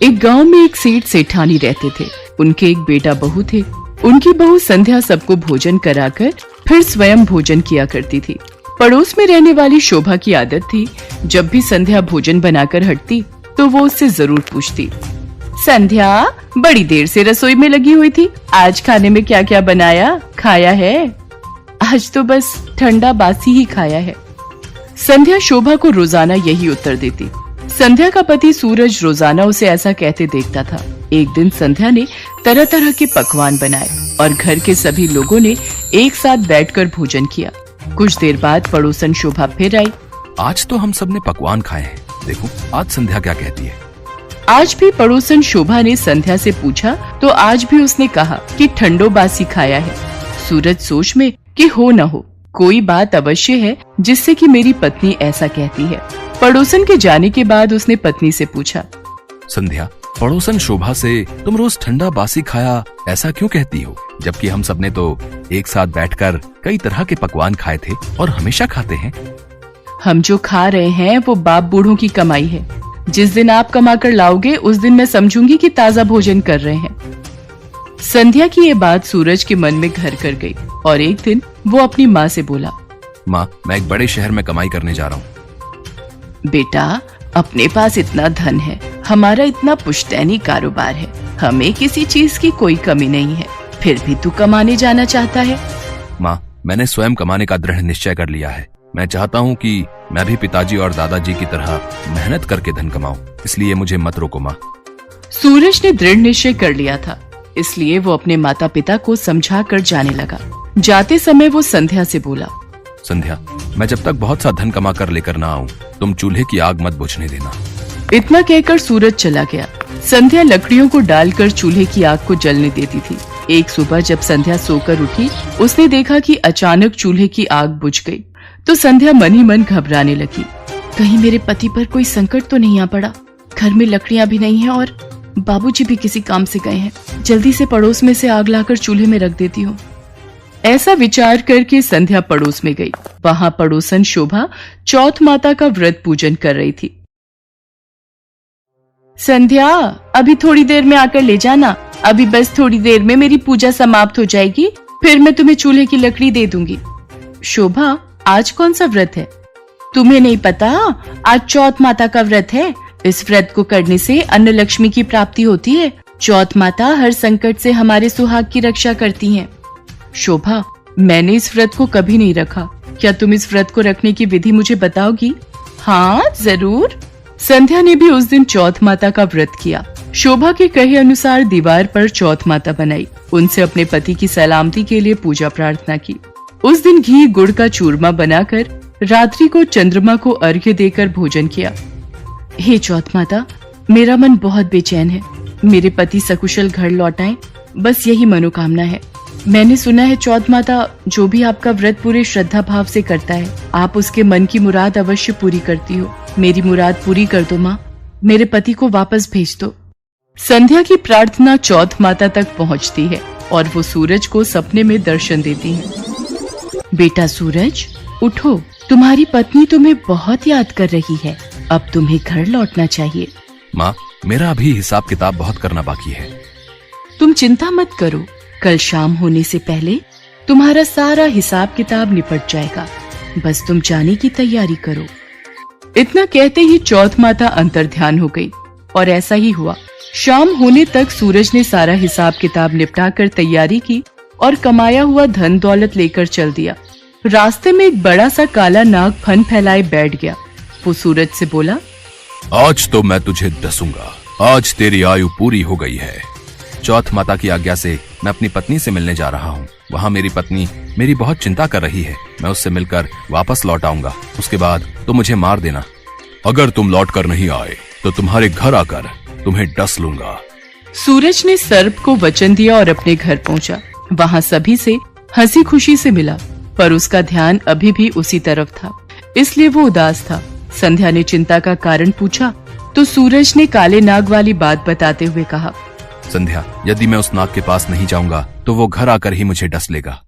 एक गांव में एक सेठ सेठानी रहते थे। उनके एक बेटा बहू थे। उनकी बहू संध्या सबको भोजन कराकर फिर स्वयं भोजन किया करती थी। पड़ोस में रहने वाली शोभा की आदत थी, जब भी संध्या भोजन बनाकर हटती तो वो उससे जरूर पूछती, संध्या बड़ी देर से रसोई में लगी हुई थी, आज खाने में क्या क्या बनाया, खाया है? आज तो बस ठंडा बासी ही खाया है। संध्या शोभा को रोजाना यही उत्तर देती। संध्या का पति सूरज रोजाना उसे ऐसा कहते देखता था। एक दिन संध्या ने तरह तरह के पकवान बनाए और घर के सभी लोगों ने एक साथ बैठकर भोजन किया। कुछ देर बाद पड़ोसन शोभा फिर आई। आज तो हम सब ने पकवान खाए हैं, देखो आज संध्या क्या कहती है। आज भी पड़ोसन शोभा ने संध्या से पूछा तो आज भी उसने कहा कि ठंडो बासी खाया है। सूरज सोच में कि हो न हो कोई बात अवश्य है जिससे कि मेरी पत्नी ऐसा कहती है। पड़ोसन के जाने के बाद उसने पत्नी से पूछा, संध्या पड़ोसन शोभा से तुम रोज ठंडा बासी खाया ऐसा क्यों कहती हो, जबकि हम सबने तो एक साथ बैठकर कई तरह के पकवान खाए थे और हमेशा खाते हैं। हम जो खा रहे हैं वो बाप बूढ़ों की कमाई है। जिस दिन आप कमा कर लाओगे उस दिन मैं समझूंगी कि ताज़ा भोजन कर रहे हैं। संध्या की ये बात सूरज के मन में घर कर गई और एक दिन वो अपनी माँ से बोला, माँ मैं एक बड़े शहर में कमाई करने जा रहा हूँ। बेटा अपने पास इतना धन है, हमारा इतना पुश्तैनी कारोबार है, हमें किसी चीज की कोई कमी नहीं है, फिर भी तू कमाने जाना चाहता है? माँ मैंने स्वयं कमाने का दृढ़ निश्चय कर लिया है। मैं चाहता हूँ कि मैं भी पिताजी और दादाजी की तरह मेहनत करके धन कमाऊं, इसलिए मुझे मत रोको माँ। सूरज ने दृढ़ निश्चय कर लिया था, इसलिए वो अपने माता पिता को समझा कर जाने लगा। जाते समय वो संध्या से बोला, संध्या मैं जब तक बहुत सा धन कमा कर लेकर ना आऊं, तुम चूल्हे की आग मत बुझने देना। इतना कहकर सूरज चला गया। संध्या लकड़ियों को डालकर चूल्हे की आग को जलने देती थी। एक सुबह जब संध्या सोकर उठी, उसने देखा कि अचानक चूल्हे की आग बुझ गई। तो संध्या मन ही मन घबराने लगी, कहीं मेरे पति पर कोई संकट तो नहीं आ पड़ा। घर में लकड़ियां भी नहीं है और बाबूजी भी किसी काम से गए हैं। जल्दी से पड़ोस में से आग लाकर चूल्हे में रख देती हूँ। ऐसा विचार करके संध्या पड़ोस में गई। वहाँ पड़ोसन शोभा चौथ माता का व्रत पूजन कर रही थी। संध्या अभी थोड़ी देर में आकर ले जाना, अभी बस थोड़ी देर में मेरी पूजा समाप्त हो जाएगी, फिर मैं तुम्हें चूल्हे की लकड़ी दे दूंगी। शोभा आज कौन सा व्रत है? तुम्हें नहीं पता? आज चौथ माता का व्रत है। इस व्रत को करने से अन्न लक्ष्मी की प्राप्ति होती है। चौथ माता हर संकट से हमारे सुहाग की रक्षा करती हैं। शोभा मैंने इस व्रत को कभी नहीं रखा, क्या तुम इस व्रत को रखने की विधि मुझे बताओगी? हाँ जरूर। संध्या ने भी उस दिन चौथ माता का व्रत किया। शोभा के कहे अनुसार दीवार पर चौथ माता बनाई, उनसे अपने पति की सलामती के लिए पूजा प्रार्थना की। उस दिन घी गुड़ का चूरमा बनाकर रात्रि को चंद्रमा को अर्घ्य देकर भोजन किया। हे चौथ माता, मेरा मन बहुत बेचैन है, मेरे पति सकुशल घर लौट आएं, बस यही मनोकामना है। मैंने सुना है चौथ माता जो भी आपका व्रत पूरे श्रद्धा भाव से करता है, आप उसके मन की मुराद अवश्य पूरी करती हो। मेरी मुराद पूरी कर दो माँ, मेरे पति को वापस भेज दो। संध्या की प्रार्थना चौथ माता तक पहुँचती है और वो सूरज को सपने में दर्शन देती है। बेटा सूरज उठो, तुम्हारी पत्नी तुम्हें बहुत याद कर रही है, अब तुम्हें घर लौटना चाहिए। माँ मेरा अभी हिसाब किताब बहुत करना बाकी है। तुम चिंता मत करो, कल शाम होने से पहले तुम्हारा सारा हिसाब किताब निपट जाएगा, बस तुम जाने की तैयारी करो। इतना कहते ही चौथ माता अंतर्ध्यान हो गई और ऐसा ही हुआ। शाम होने तक सूरज ने सारा हिसाब किताब निपटा कर तैयारी की और कमाया हुआ धन दौलत लेकर चल दिया। रास्ते में एक बड़ा सा काला नाग फन फैलाए बैठ गया। वो सूरज से बोला, आज तो मैं तुझे डसूंगा, आज तेरी आयु पूरी हो गई है। चौथ माता की आज्ञा से मैं अपनी पत्नी से मिलने जा रहा हूँ। वहाँ मेरी पत्नी मेरी बहुत चिंता कर रही है, मैं उससे मिलकर वापस लौट आऊंगा, उसके बाद तो मुझे मार देना। अगर तुम लौट कर नहीं आए तो तुम्हारे घर आकर तुम्हें डस लूंगा। सूरज ने सर्प को वचन दिया और अपने घर पहुँचा। वहाँ सभी से हंसी खुशी से मिला, पर उसका ध्यान अभी भी उसी तरफ था, इसलिए वो उदास था। संध्या ने चिंता का कारण पूछा तो सूरज ने काले नाग वाली बात बताते हुए कहा, संध्या यदि मैं उस नाग के पास नहीं जाऊंगा तो वो घर आकर ही मुझे डस लेगा।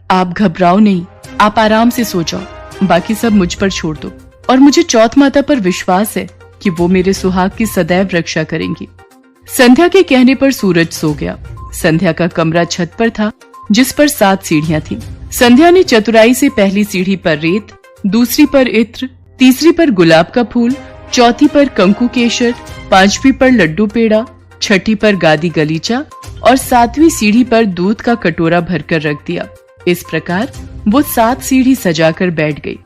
आप घबराओ नहीं, आप आराम से सो जाओ, बाकी सब मुझ पर छोड़ दो और मुझे चौथ माता पर विश्वास है, कि वो मेरे सुहाग की सदैव रक्षा करेंगी। संध्या के कहने पर सूरज सो गया। संध्या का कमरा छत पर था, जिस पर 7 सीढ़ियां थीं। संध्या ने चतुराई से पहली सीढ़ी पर रेत, दूसरी पर इत्र, तीसरी पर गुलाब का फूल, चौथी पर कंकु केशर, 5वीं पर लड्डू पेड़ा, 6ठी पर गादी गलीचा और 7वीं सीढ़ी पर दूध का कटोरा भरकर रख दिया। इस प्रकार वो 7 सीढ़ी सजाकर बैठ गई।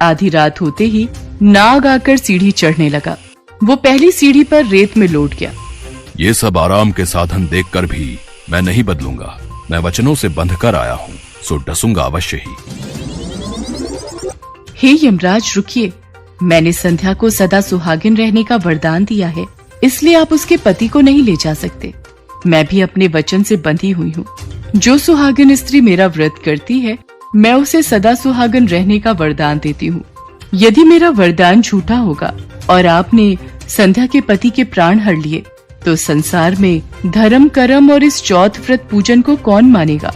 आधी रात होते ही नाग आकर सीढ़ी चढ़ने लगा। वो पहली सीढ़ी पर रेत में लौट गया। ये सब आराम के साधन देखकर भी मैं नहीं बदलूंगा। मैं वचनों से बंध कर आया हूँ, सो डसूंगा अवश्य ही। हे यमराज रुकिए, मैंने संध्या को सदा सुहागिन रहने का वरदान दिया है, इसलिए आप उसके पति को नहीं ले जा सकते। मैं भी अपने वचन से बंधी हुई हूँ। जो सुहागिन स्त्री मेरा व्रत करती है, मैं उसे सदा सुहागिन रहने का वरदान देती हूँ। यदि मेरा वरदान झूठा होगा और आपने संध्या के पति के प्राण हर लिए, तो संसार में धर्म कर्म और इस चौथ व्रत पूजन को कौन मानेगा।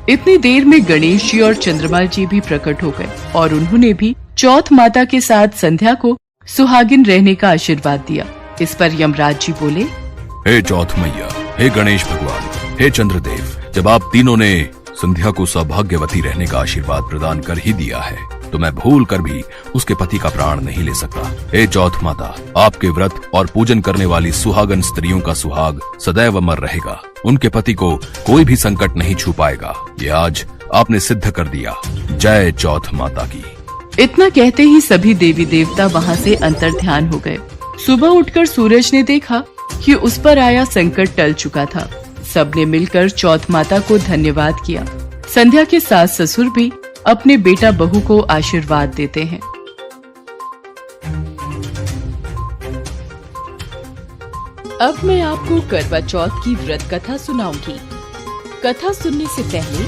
इतनी देर में गणेश जी और चंद्रमा जी भी प्रकट हो गए और उन्होंने भी चौथ माता के साथ संध्या को सुहागिन रहने का आशीर्वाद दिया। इस पर यमराज जी बोले, हे चौथ मैया, हे गणेश भगवान, हे चंद्रदेव, जब आप तीनों ने संध्या को सौभाग्यवती रहने का आशीर्वाद प्रदान कर ही दिया है, तो मैं भूल कर भी उसके पति का प्राण नहीं ले सकता। हे चौथ माता, आपके व्रत और पूजन करने वाली सुहागन स्त्रियों का सुहाग सदैव अमर रहेगा। उनके पति को कोई भी संकट नहीं छू पाएगा। ये आज आपने सिद्ध कर दिया। जय चौथ माता की। इतना कहते ही सभी देवी देवता वहाँ से अंतर्ध्यान हो गए। सुबह उठकर सूरज ने देखा कि उस पर आया संकट टल चुका था। सबने मिलकर चौथ माता को धन्यवाद किया। संध्या के सास ससुर भी अपने बेटा बहू को आशीर्वाद देते हैं। अब मैं आपको करवा चौथ की व्रत कथा सुनाऊंगी। कथा सुनने से पहले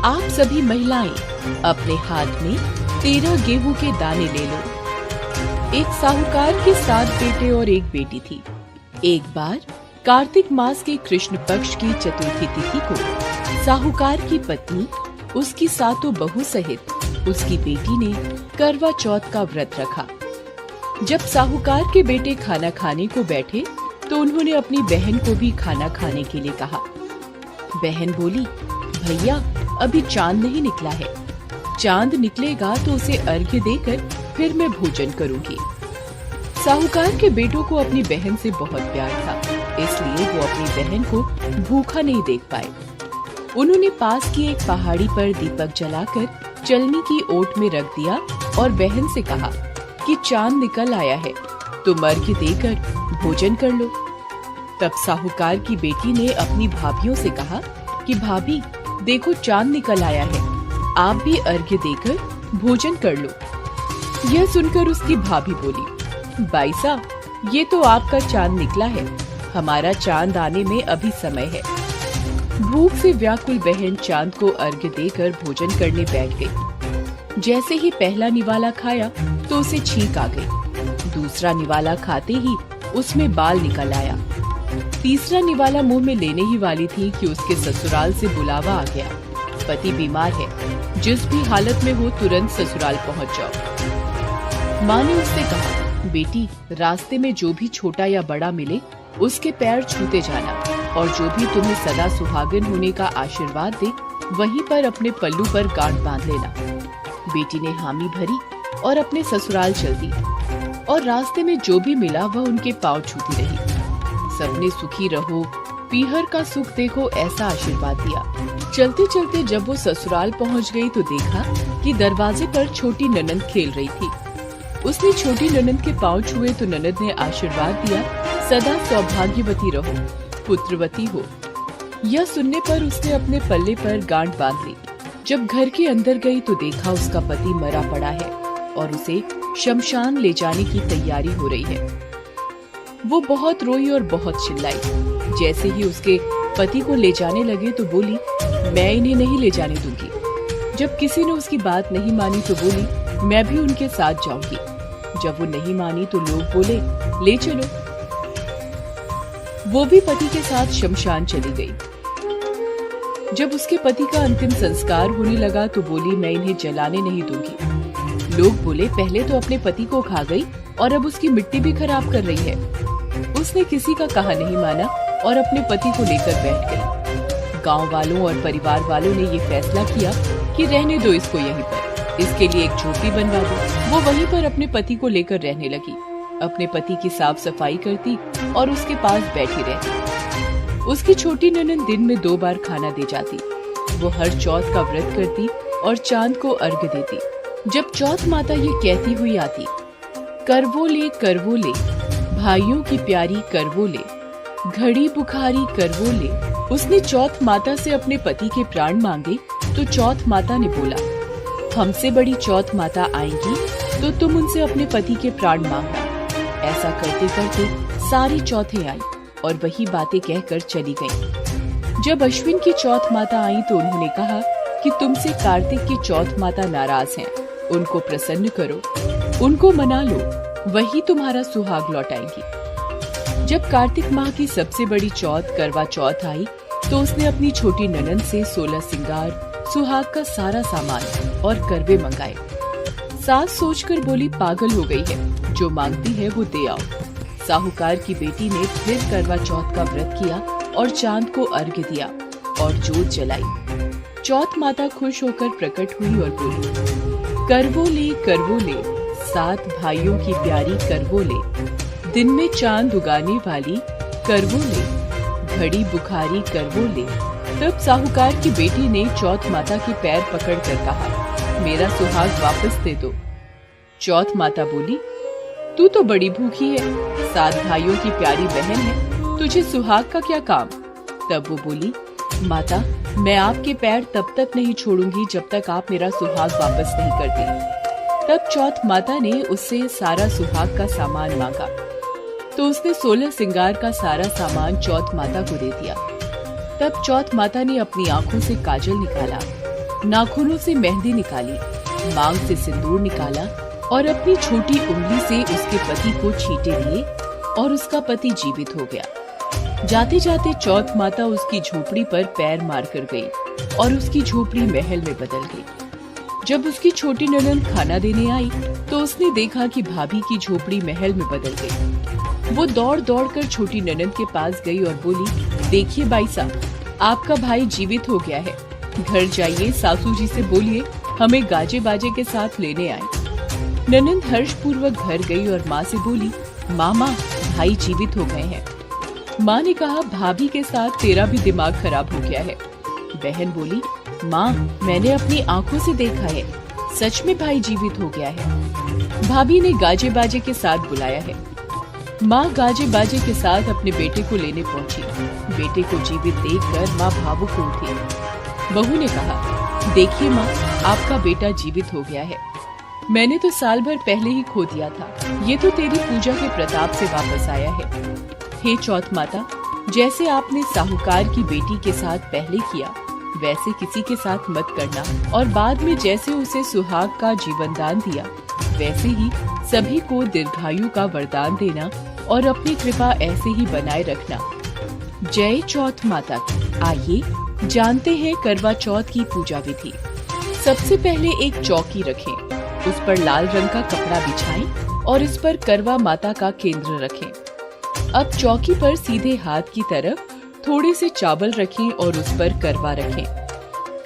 आप सभी महिलाएं अपने हाथ में 13 गेहूं के दाने ले लो। एक साहूकार के 7 बेटे और एक बेटी थी। एक बार कार्तिक मास के कृष्ण पक्ष की चतुर्थी तिथि को साहूकार की पत्नी, उसकी 7 बहू सहित उसकी बेटी ने करवा चौथ का व्रत रखा। जब साहूकार के बेटे खाना खाने को बैठे तो उन्होंने अपनी बहन को भी खाना खाने के लिए कहा। बहन बोली, भैया अभी चांद नहीं निकला है, चांद निकलेगा तो उसे अर्घ्य देकर फिर मैं भोजन करूंगी। साहूकार के बेटों को अपनी बहन से बहुत प्यार था, इसलिए वो अपनी बहन को भूखा नहीं देख पाए। उन्होंने पास की एक पहाड़ी पर दीपक जलाकर चलनी की ओट में रख दिया और बहन से कहा कि चांद निकल आया है, तुम अर्घ्य देकर भोजन कर लो। तब साहूकार की बेटी ने अपनी भाभियों से कहा कि भाभी देखो चांद निकल आया है, आप भी अर्घ्य देकर भोजन कर लो। यह सुनकर उसकी भाभी बोली, बाईसा ये तो आपका चांद निकला है, हमारा चांद आने में अभी समय है। भूख से व्याकुल बहन चांद को अर्घ्य देकर भोजन करने बैठ गई। जैसे ही पहला निवाला खाया तो उसे छींक आ गई। दूसरा निवाला खाते ही उसमें बाल निकल आया। तीसरा निवाला मुंह में लेने ही वाली थी कि उसके ससुराल से बुलावा आ गया, पति बीमार है, जिस भी हालत में हो तुरंत ससुराल पहुंच जाओ। माँ ने उससे कहा, बेटी रास्ते में जो भी छोटा या बड़ा मिले उसके पैर छूते जाना, और जो भी तुम्हें सदा सुहागिन होने का आशीर्वाद दे वहीं पर अपने पल्लू पर गांठ बांध लेना। बेटी ने हामी भरी और अपने ससुराल चल दी, और रास्ते में जो भी मिला वह उनके पांव छूती रही। सबने सुखी रहो, पीहर का सुख देखो, ऐसा आशीर्वाद दिया। चलते चलते जब वो ससुराल पहुंच गई तो देखा कि दरवाजे पर छोटी ननंद खेल रही थी। उसने छोटी ननंद के पांव छुए तो ननंद ने आशीर्वाद दिया, सदा सौभाग्यवती रहो, पुत्रवती हो। यह सुनने पर उसने अपने पल्ले पर गांठ बांध ली। जब घर के अंदर गई तो देखा उसका पति मरा पड़ा है और उसे शमशान ले जाने की तैयारी हो रही है। वो बहुत रोई और बहुत चिल्लाई। जैसे ही उसके पति को ले जाने लगे तो बोली, मैं इन्हें नहीं ले जाने दूंगी। जब किसी ने उसकी बात नहीं मानी तो बोली, मैं भी उनके साथ जाऊंगी। जब वो नहीं मानी तो लोग बोले, ले चलो। वो भी पति के साथ शमशान चली गई। जब उसके पति का अंतिम संस्कार होने लगा तो बोली, मैं इन्हें जलाने नहीं दूंगी। लोग बोले, पहले तो अपने पति को खा गई, और अब उसकी मिट्टी भी खराब कर रही है। उसने किसी का कहा नहीं माना और अपने पति को लेकर बैठ गई। गांव वालों और परिवार वालों ने ये फैसला किया कि रहने दो इसको यहीं पर, इसके लिए एक झोपड़ी बनवा दो। वो वहीं पर अपने पति को लेकर रहने लगी। अपने पति की साफ सफाई करती और उसके पास बैठी रहती। उसकी छोटी ननद दिन में 2 बार खाना दे जाती। वो हर चौथ का व्रत करती और चांद को अर्घ्य देती। जब चौथ माता ये कहती हुई आती, करवो ले भाइयों की प्यारी करवो ले, घड़ी बुखारी करवो ले। उसने चौथ माता से अपने पति के प्राण मांगे तो चौथ माता ने बोला, हमसे बड़ी चौथ माता आएंगी तो तुम उनसे अपने पति के प्राण मांगना। ऐसा करते करते सारी चौथें आई और वही बातें कहकर चली गईं। जब अश्विन की चौथ माता आई तो उन्होंने कहा कि तुमसे कार्तिक की चौथ माता नाराज हैं, उनको प्रसन्न करो, उनको मना लो, वही तुम्हारा सुहाग लौटाएंगी। जब कार्तिक माह की सबसे बड़ी चौथ करवा चौथ आई तो उसने अपनी छोटी ननद से 16 सिंगार, सुहाग का सारा सामान और करवे मंगाए। सास सोचकर बोली, पागल हो गई है, जो मांगती है वो दे आओ। साहूकार की बेटी ने फिर करवा चौथ का व्रत किया और चांद को अर्घ्य दिया और जोत जलाई। चौथ माता खुश होकर प्रकट हुई और बोली, करवो ले 7 भाइयों की प्यारी करवो ले, दिन में चांद उगाने वाली करवो ले, घड़ी बुखारी करवो ले। तब साहूकार की बेटी ने चौथ माता के पैर पकड़कर कहा, मेरा सुहाग वापस दे दो। चौथ माता बोली, तू तो बड़ी भूखी है, 7 भाइयों की प्यारी बहन है, तुझे सुहाग का क्या काम। तब वो बोली, माता मैं आपके पैर तब तक नहीं छोड़ूंगी जब तक आप मेरा सुहाग वापस नहीं करती। तब चौथ माता ने उससे सारा सुहाग का सामान मांगा तो उसने 16 सिंगार का सारा सामान चौथ माता को दे दिया। तब चौथ माता ने अपनी आंखों से काजल निकाला, नाखूनों से मेहंदी निकाली, मांग से सिंदूर निकाला और अपनी छोटी उंगली से उसके पति को छींटे दिए और उसका पति जीवित हो गया। जाते जाते चौथ माता उसकी झोपड़ी पर पैर मार कर गई और उसकी झोपड़ी महल में बदल गई। जब उसकी छोटी ननद खाना देने आई तो उसने देखा कि भाभी की झोपड़ी महल में बदल गई। वो दौड़ दौड़ कर छोटी ननद के पास गई और बोली, देखिए बाई साहब, आपका भाई जीवित हो गया है, घर जाइए, सासू जी से बोलिए हमें गाजे बाजे के साथ लेने आए। ननद हर्ष पूर्वक घर गई और माँ से बोली, मामा भाई जीवित हो गए हैं। माँ ने कहा, भाभी के साथ तेरा भी दिमाग खराब हो गया है। बहन बोली, माँ मैंने अपनी आंखों से देखा है, सच में भाई जीवित हो गया है। भाभी ने गाजे बाजे के साथ बुलाया है। माँ गाजे बाजे के साथ अपने बेटे को लेने पहुंची। बेटे को जीवित देखकर माँ भावुक हो उठी। बहू ने कहा, देखिए माँ, आपका बेटा जीवित हो गया है। मैंने तो साल भर पहले ही खो दिया था, ये तो तेरी पूजा के प्रताप से वापस आया है। हे चौथ माता, जैसे आपने साहूकार की बेटी के साथ पहले किया वैसे किसी के साथ मत करना, और बाद में जैसे उसे सुहाग का जीवन दान दिया वैसे ही सभी को दीर्घायु का वरदान देना और अपनी कृपा ऐसे ही बनाए रखना। जय चौथ माता की। आइए जानते हैं करवा चौथ की पूजा विधि। सबसे पहले एक चौकी रखें, उस पर लाल रंग का कपड़ा बिछाएं और इस पर करवा माता का केंद्र रखें। अब चौकी पर सीधे हाथ की तरफ थोड़े से चावल रखें और उस पर करवा रखें।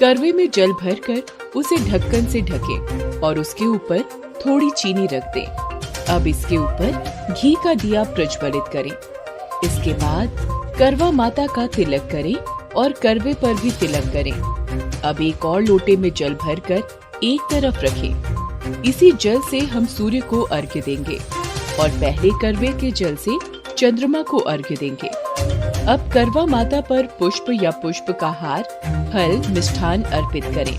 करवे में जल भरकर उसे ढक्कन से ढकें और उसके ऊपर थोड़ी चीनी रख दें। अब इसके ऊपर घी का दिया प्रज्वलित करें। इसके बाद करवा माता का तिलक करें और करवे पर भी तिलक करें। अब एक और लोटे में जल भरकर एक तरफ रखें। इसी जल से हम सूर्य को अर्घ्य देंगे और पहले करवे के जल से चंद्रमा को अर्घ्य देंगे। अब करवा माता पर पुष्प या पुष्प का हार, फल, मिष्ठान अर्पित करें।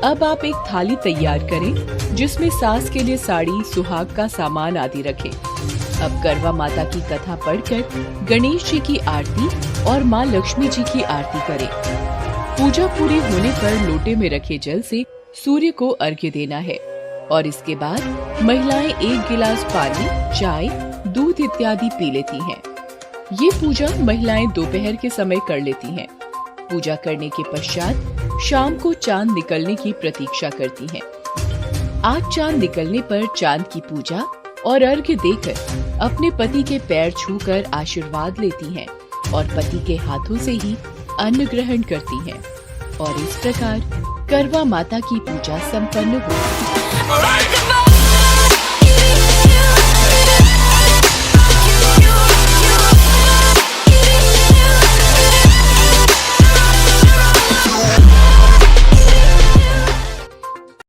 अब आप एक थाली तैयार करें जिसमें सास के लिए साड़ी, सुहाग का सामान आदि रखें। अब करवा माता की कथा पढ़कर गणेश जी की आरती और माँ लक्ष्मी जी की आरती करें। पूजा पूरी होने पर लोटे में रखे जल से सूर्य को अर्घ्य देना है और इसके बाद महिलाएं 1 गिलास पानी, चाय, दूध इत्यादि पी लेती हैं। ये पूजा महिलाएं दोपहर के समय कर लेती हैं। पूजा करने के पश्चात शाम को चांद निकलने की प्रतीक्षा करती हैं। आज चांद निकलने पर चांद की पूजा और अर्घ्य देकर अपने पति के पैर छूकर आशीर्वाद लेती हैं और पति के हाथों से ही अन्न ग्रहण करती हैं और इस प्रकार करवा माता की पूजा संपन्न हुई।